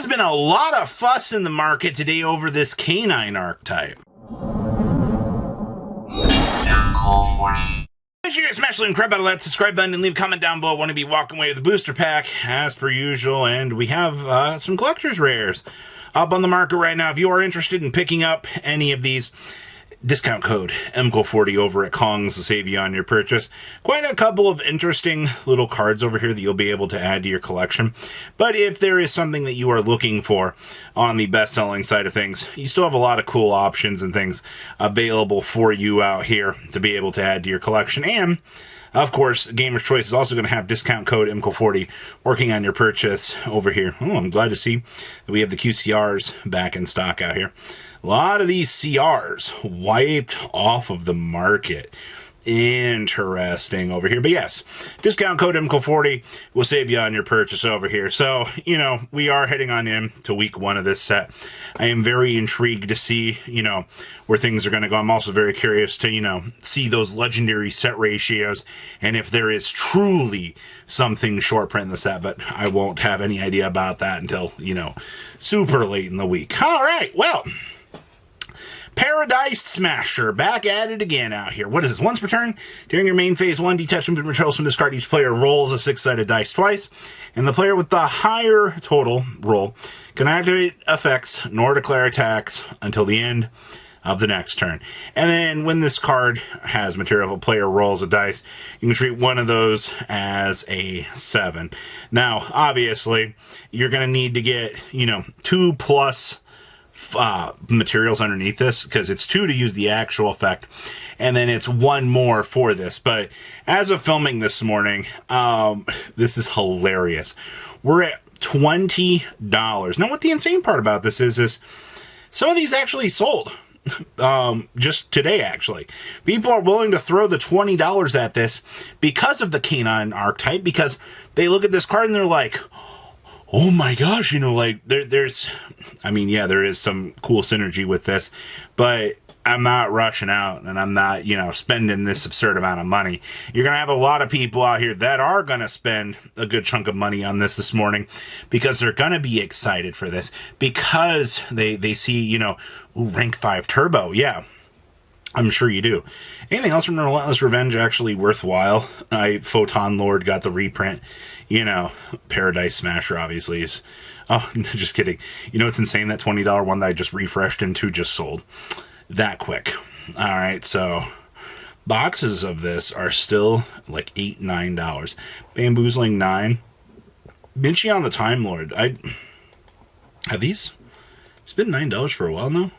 There's been a lot of fuss in the market today over this canine archetype. Make sure you smash the crap out of that subscribe button and leave a comment down below. Want to be walking away with the booster pack as per usual, and we have some collector's rares up on the market right now. If you are interested in picking up any of these, discount code MCO40 over at Kong's to save you on your purchase. Quite a couple of interesting little cards over here that you'll be able to add to your collection. But if there is something that you are looking for on the best-selling side of things, you still have a lot of cool options and things available for you out here to be able to add to your collection. And of course, Gamer's Choice is also going to have discount code MCO40 working on your purchase over here. Oh, I'm glad to see that we have the QCRs back in stock out here. A lot of these CRs wiped off of the market. Interesting over here. But yes, discount code MCO40 will save you on your purchase over here. So, you know, we are heading on in to week 1 of this set. I am very intrigued to see, you know, where things are going to go. I'm also very curious to, you know, see those legendary set ratios and if there is truly something short print in the set, but I won't have any idea about that until, you know, super late in the week. All right, well, Paradise Smasher, back at it again out here. What is this? Once per turn, during your main phase 1, detach limited materials from this card. Each player rolls a 6-sided dice twice, and the player with the higher total roll can activate effects nor declare attacks until the end of the next turn. And then when this card has material, if a player rolls a dice, you can treat one of those as a 7. Now, obviously, you're going to need to get, you know, 2 plus materials underneath this, because it's 2 to use the actual effect, and then it's 1 more for this. But as of filming this morning, this is hilarious. We're at $20. Now, what the insane part about this is some of these actually sold. Just today, actually. People are willing to throw the $20 at this because of the canine archetype, because they look at this card and they're like, oh my gosh, you know, like, there's, I mean, yeah, there is some cool synergy with this, but I'm not rushing out and I'm not, you know, spending this absurd amount of money. You're going to have a lot of people out here that are going to spend a good chunk of money on this morning because they're going to be excited for this, because they see, you know, ooh, rank 5 turbo. Yeah, I'm sure you do. Anything else from Relentless Revenge actually worthwhile? Photon Lord got the reprint. You know, Paradise Smasher obviously is... Oh, just kidding. You know, it's insane that $20 one that I just refreshed into just sold that quick. Alright, so boxes of this are still like $8, $9. Bamboozling 9. Vinci on the Time Lord. Have these... It's been $9 for a while now.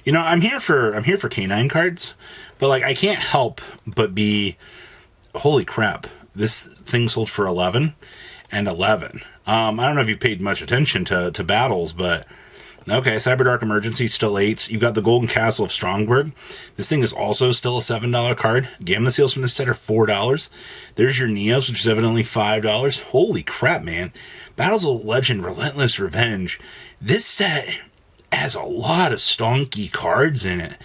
You know, I'm here for canine cards, but like I can't help but be, holy crap, this thing sold for 11 and 11. I don't know if you paid much attention to battles, but okay, Cyberdark Emergency still 8s. You've got the Golden Castle of Strongberg. This thing is also still a $7 card. Gamma Seals from this set are $4. There's your Neos, which is evidently $5. Holy crap, man. Battles of Legend, Relentless Revenge. This set has a lot of stonky cards in it.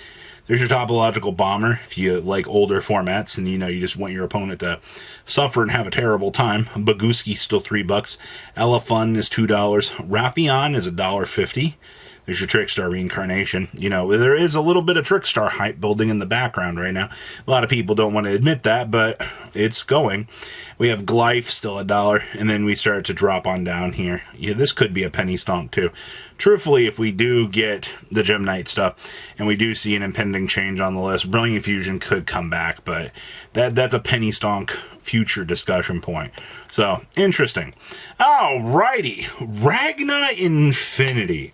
There's your Topological Bomber, if you like older formats and, you know, you just want your opponent to suffer and have a terrible time. Baguski still $3. Elefun is $2. Raffion is $1.50. There's your Trickstar Reincarnation. You know, there is a little bit of Trickstar hype building in the background right now. A lot of people don't want to admit that, but it's going. We have Glyph still $1, and then we start to drop on down here. Yeah, this could be a penny stonk too. Truthfully, if we do get the Gem Knight stuff, and we do see an impending change on the list, Brilliant Fusion could come back, but that's a penny stonk future discussion point. So, interesting. Alrighty, Ragnafinity.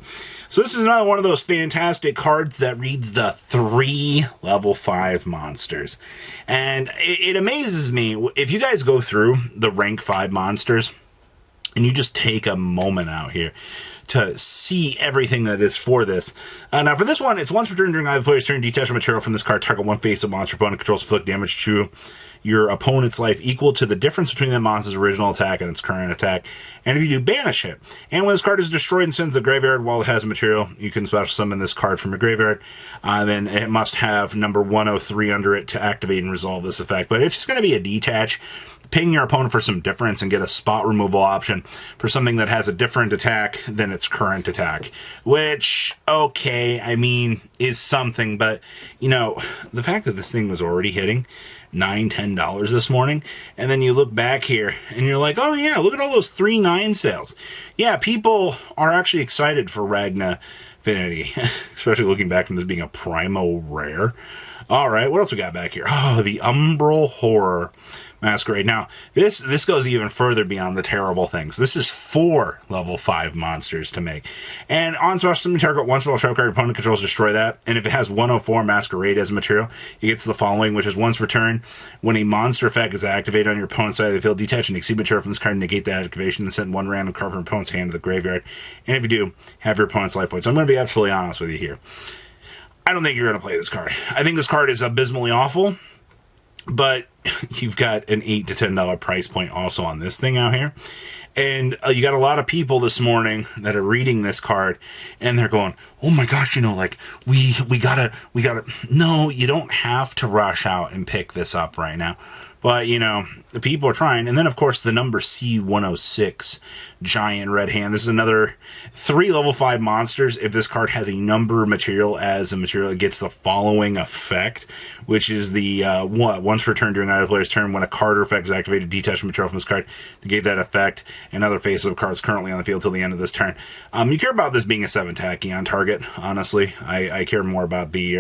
So this is another one of those fantastic cards that reads the 3 level 5 monsters. And it amazes me, if you guys go through the rank 5 monsters, and you just take a moment out here to see everything that is for this. Now for this one, it's once per turn during either player's turn, detach material from this card, target one face of monster opponent controls, inflict damage to your opponent's life equal to the difference between that monster's original attack and its current attack. And if you do, banish it. And when this card is destroyed and sent to the graveyard while it has material, you can special summon this card from your graveyard. Then it must have number 103 under it to activate and resolve this effect. But it's just going to be a detach. Ping your opponent for some difference and get a spot removal option for something that has a different attack than its current attack. Which, okay, I mean, is something. But, you know, the fact that this thing was already hitting $9-10 this morning, and then you look back here and you're like, oh yeah, look at all those 3-9 sales. Yeah, people are actually excited for Ragnafinity, especially looking back from this being a primo rare. All right, what else we got back here? Oh, the Umbral Horror Masquerade. Now, this goes even further beyond the terrible things. This is 4 level 5 monsters to make. And on special summon target, one spell trap card your opponent controls, destroy that. And if it has 104 Masquerade as material, it gets the following, which is once per turn, when a monster effect is activated on your opponent's side of the field, detach and exceed material from this card and negate that activation, and send one random card from your opponent's hand to the graveyard. And if you do, have your opponent's life points. I'm going to be absolutely honest with you here. I don't think you're going to play this card. I think this card is abysmally awful, but you've got an $8 to $10 price point also on this thing out here. And you got a lot of people this morning that are reading this card and they're going, oh my gosh, you know, like we gotta, no, you don't have to rush out and pick this up right now. But, you know, the people are trying. And then, of course, the number C106, Giant Red Hand. This is another 3 level 5 monsters. If this card has a number material as a material, it gets the following effect, which is the once per turn during either player's turn, when a card or effect is activated, detach material from this card to give that effect, and other face-up cards currently on the field till the end of this turn. You care about this being a 7 tacky on target, honestly. I care more about the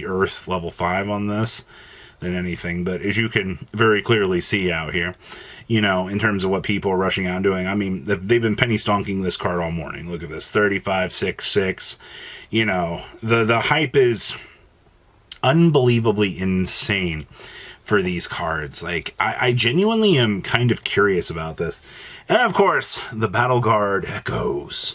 Earth level 5 on this than anything, but as you can very clearly see out here, you know, in terms of what people are rushing out and doing, I mean, they've been penny stonking this card all morning. Look at this, 35, 6, 6. You know, the hype is unbelievably insane for these cards. Like, I genuinely am kind of curious about this. And of course, the Battleguard Echoes.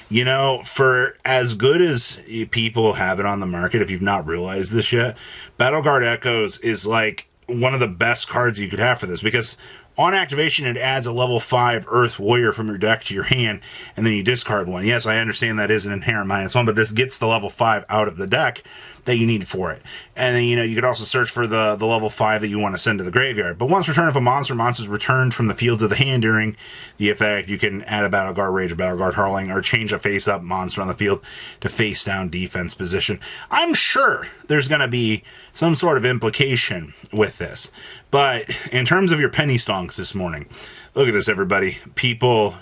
You know, for as good as people have it on the market, if you've not realized this yet, Battleguard Echoes is like one of the best cards you could have for this, because on activation, it adds a level 5 Earth Warrior from your deck to your hand, and then you discard one. Yes, I understand that is an inherent -1, but this gets the level 5 out of the deck that you need for it. And then, you know, you could also search for the level 5 that you want to send to the graveyard. But once per turn, if a monster is returned from the field to the hand during the effect, you can add a Battleguard Rage or Battleguard Hurling, or change a face-up monster on the field to face-down defense position. I'm sure there's going to be some sort of implication with this. But in terms of your penny stonks this morning, look at this, everybody. People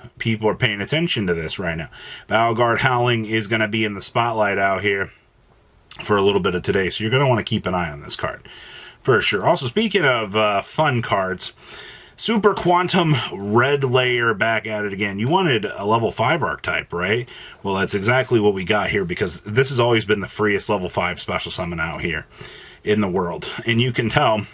are paying attention to this right now. Battleguard Howling is going to be in the spotlight out here for a little bit of today, so you're going to want to keep an eye on this card for sure. Also, speaking of fun cards, Super Quantum Red Layer back at it again. You wanted a level 5 archetype, right? Well, that's exactly what we got here, because this has always been the freest level 5 special summon out here in the world. And you can tell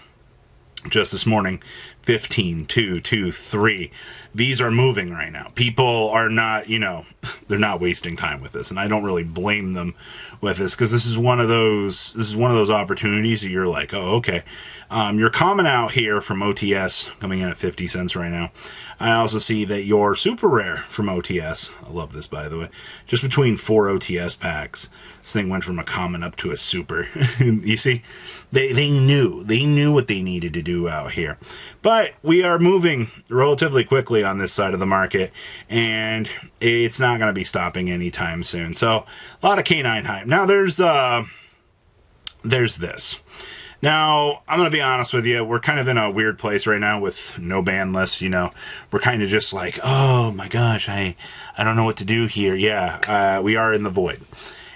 just this morning, 15, 2, 2, 3. These are moving right now. People are not, you know, they're not wasting time with this, and I don't really blame them with this, because this is one of those opportunities that you're like, oh, okay. You're common out here from OTS coming in at 50 cents right now. I also see that your super rare from OTS, I love this, by the way, just between 4 OTS packs, this thing went from a common up to a super. You see, they knew what they needed to do out here. But we are moving relatively quickly on this side of the market, and it's not going to be stopping anytime soon. So a lot of canine hype. Now there's this. Now, I'm going to be honest with you, we're kind of in a weird place right now with no ban lists, you know. We're kind of just like, oh my gosh, I don't know what to do here. Yeah, we are in the void.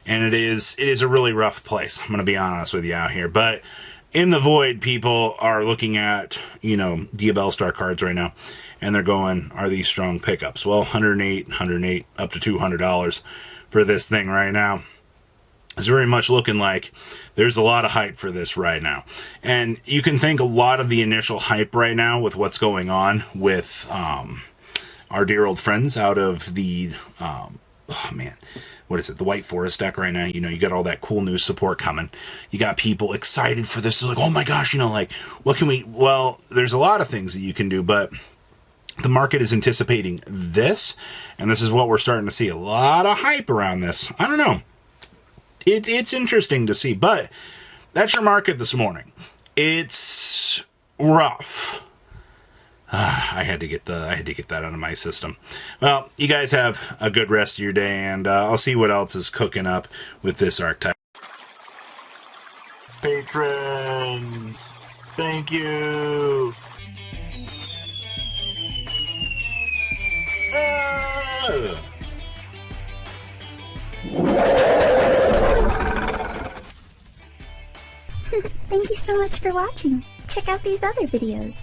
And it is a really rough place, I'm going to be honest with you out here. But in the void, people are looking at, you know, Diabell Star cards right now, and they're going, are these strong pickups? Well, 108, up to $200 for this thing right now. It's very much looking like there's a lot of hype for this right now. And you can think a lot of the initial hype right now with what's going on with our dear old friends out of the oh man, what is it? The White Forest deck right now. You know, you got all that cool new support coming. You got people excited for this. It's like, oh my gosh, you know, like, what can we? Well, there's a lot of things that you can do, but the market is anticipating this, and this is what we're starting to see. A lot of hype around this. I don't know. It's interesting to see, but that's your market this morning. It's rough. I had to get that out of my system. Well, you guys have a good rest of your day, and I'll see what else is cooking up with this archetype. Patrons, thank you. Thank you so much for watching. Check out these other videos.